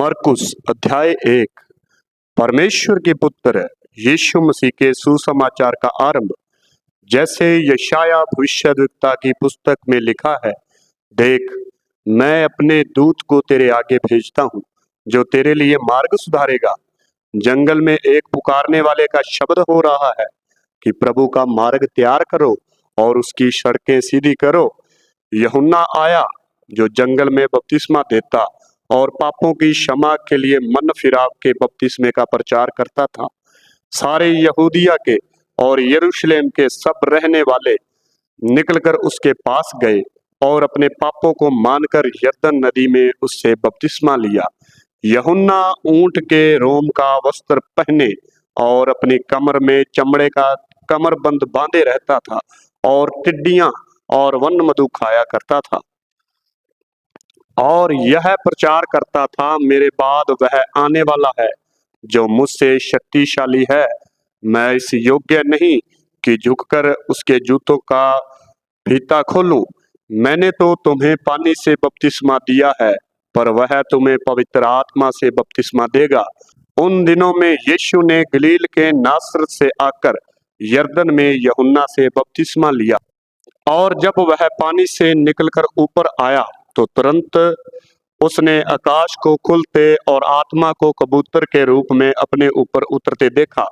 मरकुस अध्याय 1। परमेश्वर के पुत्र यीशु मसीह के सुसमाचार का आरंभ। जैसे यशाया भविष्यद्वक्ता की पुस्तक में लिखा है, देख, मैं अपने दूत को तेरे आगे भेजता हूँ, जो तेरे लिए मार्ग सुधारेगा। जंगल में एक पुकारने वाले का शब्द हो रहा है कि प्रभु का मार्ग तैयार करो और उसकी सड़कें सीधी करो। यूहन्ना आया, जो जंगल में बपतिस्मा देता और पापों की क्षमा के लिए मन फिराव के बपतिस्मे का प्रचार करता था। सारे यहूदिया के और यरूशलेम के सब रहने वाले निकलकर उसके पास गए और अपने पापों को मानकर यरदन नदी में उससे बपतिस्मा लिया। यूहन्ना ऊंट के रोम का वस्त्र पहने और अपनी कमर में चमड़े का कमरबंद बांधे रहता था और टिड्डियां और वन मधु खाया करता था और यह प्रचार करता था, मेरे बाद वह आने वाला है जो मुझसे शक्तिशाली है। मैं इस योग्य नहीं कि झुककर उसके जूतों का फीता खोलूं। मैंने तो तुम्हें पानी से बपतिस्मा दिया है, पर वह तुम्हें पवित्र आत्मा से बपतिस्मा देगा। उन दिनों में यीशु ने गलील के नासरत से आकर यरदन में यूहन्ना से बपतिस्मा लिया, और जब वह पानी से निकलकर ऊपर आया तो तुरंत उसने आकाश को खुलते और आत्मा को कबूतर के रूप में अपने ऊपर उतरते देखा,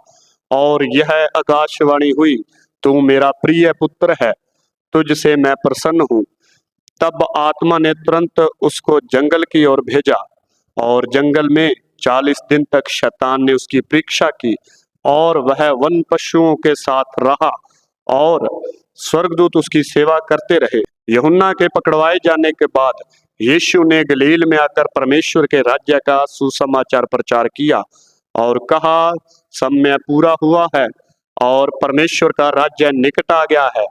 और यह आकाशवाणी हुई, तू मेरा प्रिय पुत्र है, तुझसे मैं प्रसन्न हूँ। तब आत्मा ने तुरंत उसको जंगल की ओर भेजा, और जंगल में 40 दिन तक शैतान ने उसकी परीक्षा की, और वह वन पशुओं के साथ रहा, और स्वर्गदूत उसकी सेवा करते रहे। यूहन्ना के पकड़वाए जाने के बाद यीशु ने गलील में आकर परमेश्वर के राज्य का सुसमाचार प्रचार किया और कहा, समय पूरा हुआ है और परमेश्वर का राज्य निकट आ गया है।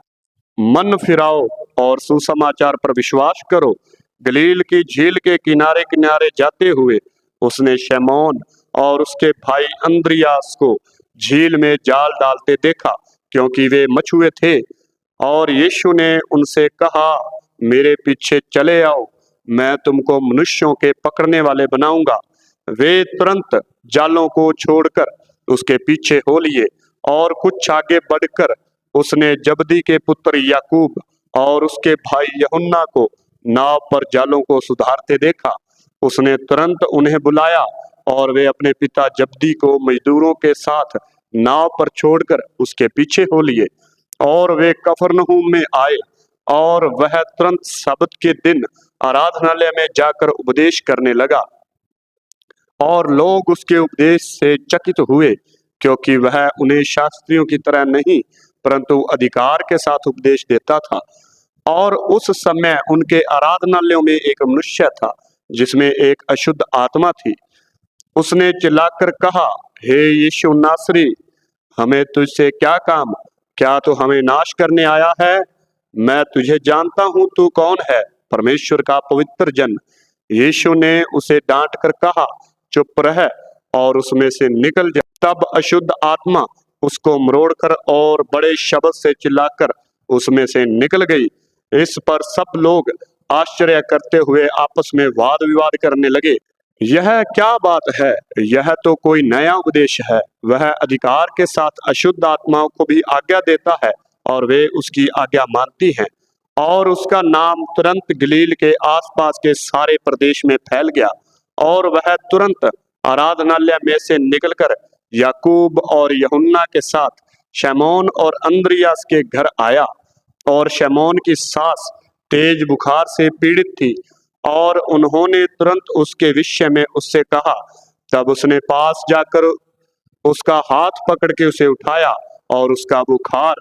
मन फिराओ और सुसमाचार पर विश्वास करो। गलील की झील के किनारे किनारे जाते हुए उसने शमौन और उसके भाई अंद्रियास को झील में जाल डालते देखा, क्योंकि वे मछुए थे। और यीशु ने उनसे कहा, मेरे पीछे चले आओ, मैं तुमको मनुष्यों के पकड़ने वाले बनाऊंगा। वे तुरंत जालों को छोड़कर उसके पीछे हो लिए, और कुछ आगे बढ़कर उसने जबदी के पुत्र याकूब और उसके भाई यूहन्ना को नाव पर जालों को सुधारते देखा। उसने तुरंत उन्हें बुलाया, और वे अपने पिता जबदी को मजदूरों के साथ नाव पर छोड़कर उसके पीछे हो लिए। और वे कफरनहूम में आए, और वह तुरंत सब्त के दिन आराधनालय में जाकर उपदेश करने लगा, और लोग उसके उपदेश से चकित हुए, क्योंकि वह उन्हें शास्त्रियों की तरह नहीं परंतु अधिकार के साथ उपदेश देता था। और उस समय उनके आराधनालयों में एक मनुष्य था जिसमें एक अशुद्ध आत्मा थी। उसने चिल्लाकर कहा, हे यीशु नासरी, हमें तुझसे क्या काम? क्या तू हमें नाश करने आया है? मैं तुझे जानता हूँ, तू कौन है, परमेश्वर का पवित्र जन। यीशु ने उसे डांट कर कहा, चुप रह और उसमें से निकल जा। तब अशुद्ध आत्मा उसको मरोड़कर और बड़े शब्द से चिल्लाकर उसमें से निकल गई। इस पर सब लोग आश्चर्य करते हुए आपस में वाद विवाद करने लगे, यह क्या बात है? यह तो कोई नया उपदेश है। वह अधिकार के साथ अशुद्ध आत्माओं को भी आज्ञा देता है, और वे उसकी आज्ञा मानती हैं। और उसका नाम तुरंत गलील के आसपास के सारे प्रदेश में फैल गया, और वह तुरंत आराधनालय में से निकलकर याकूब और यूहन्ना के साथ शमौन और अंद्रियास के घर आया। और शमौन की सास तेज बुखार से पीड़ित थी, और उन्होंने तुरंत उसके विषय में उससे कहा। तब उसने पास जाकर उसका हाथ पकड़ के उसे उठाया, और उसका बुखार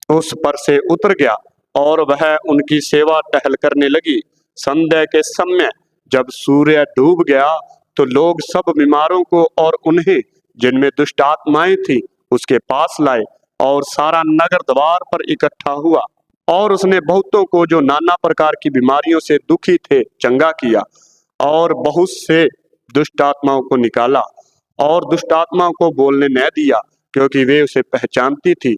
उस पर से उतर गया, और वह उनकी सेवा टहल करने लगी। संध्या के समय जब सूर्य डूब गया तो लोग सब बीमारों को और उन्हें जिनमें दुष्ट आत्माएं थी उसके पास लाए, और सारा नगर द्वार पर इकट्ठा हुआ। और उसने बहुतों को जो नाना प्रकार की बीमारियों से दुखी थे चंगा किया, और बहुत से दुष्ट आत्माओं को निकाला, और दुष्ट आत्माओं को बोलने न दिया, क्योंकि वे उसे पहचानती थी।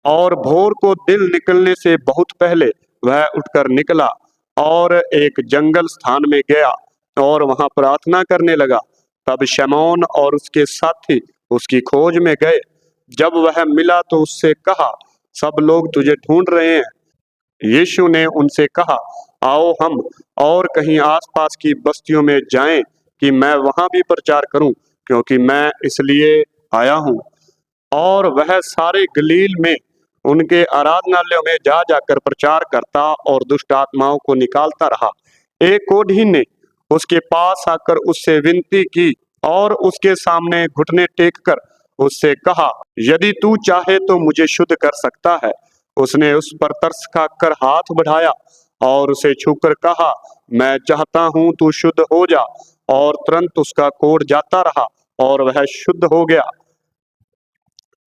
और भोर को दिन निकलने से बहुत पहले वह उठकर निकला और एक जंगल स्थान में गया, और वहां प्रार्थना करने लगा। तब शमौन और उसके साथी उसकी खोज में गए। जब वह मिला तो उससे कहा, सब लोग तुझे ढूंढ रहे हैं। यीशु ने उनसे कहा, आओ हम और कहीं आसपास की बस्तियों में जाएं कि मैं वहां भी प्रचार करूं, क्योंकि मैं इसलिए आया हूं। और वह सारे गलील में उनके आराधनालयों में जा जाकर प्रचार करता और दुष्ट आत्माओं को निकालता रहा। एक कोढ़ी ने उसके पास आकर उससे विनती की और उसके सामने घुटने टेक कर उससे कहा, यदि तू चाहे तो मुझे शुद्ध कर सकता है। उसने उस पर तरस खाकर हाथ बढ़ाया और उसे छूकर कहा, मैं चाहता हूं, तू शुद्ध हो जा। और तुरंत उसका कोढ़ जाता रहा और वह शुद्ध हो गया।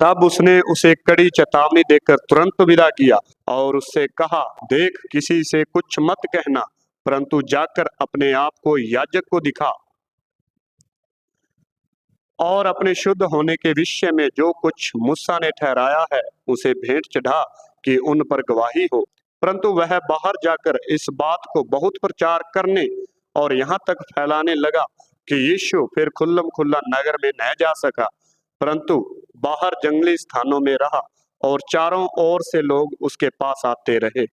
तब उसने उसे कड़ी चेतावनी देकर तुरंत विदा किया और उससे कहा, देख, किसी से कुछ मत कहना, परंतु जाकर अपने आप को याजक को दिखा और अपने शुद्ध होने के विषय में जो कुछ मूसा ने ठहराया है उसे भेंट चढ़ा कि उन पर गवाही हो। परंतु वह बाहर जाकर इस बात को बहुत प्रचार करने और यहाँ तक फैलाने लगा कि यीशु फिर खुल्लम खुल्ला नगर में न जा सका, परंतु बाहर जंगली स्थानों में रहा और चारों ओर से लोग उसके पास आते रहे।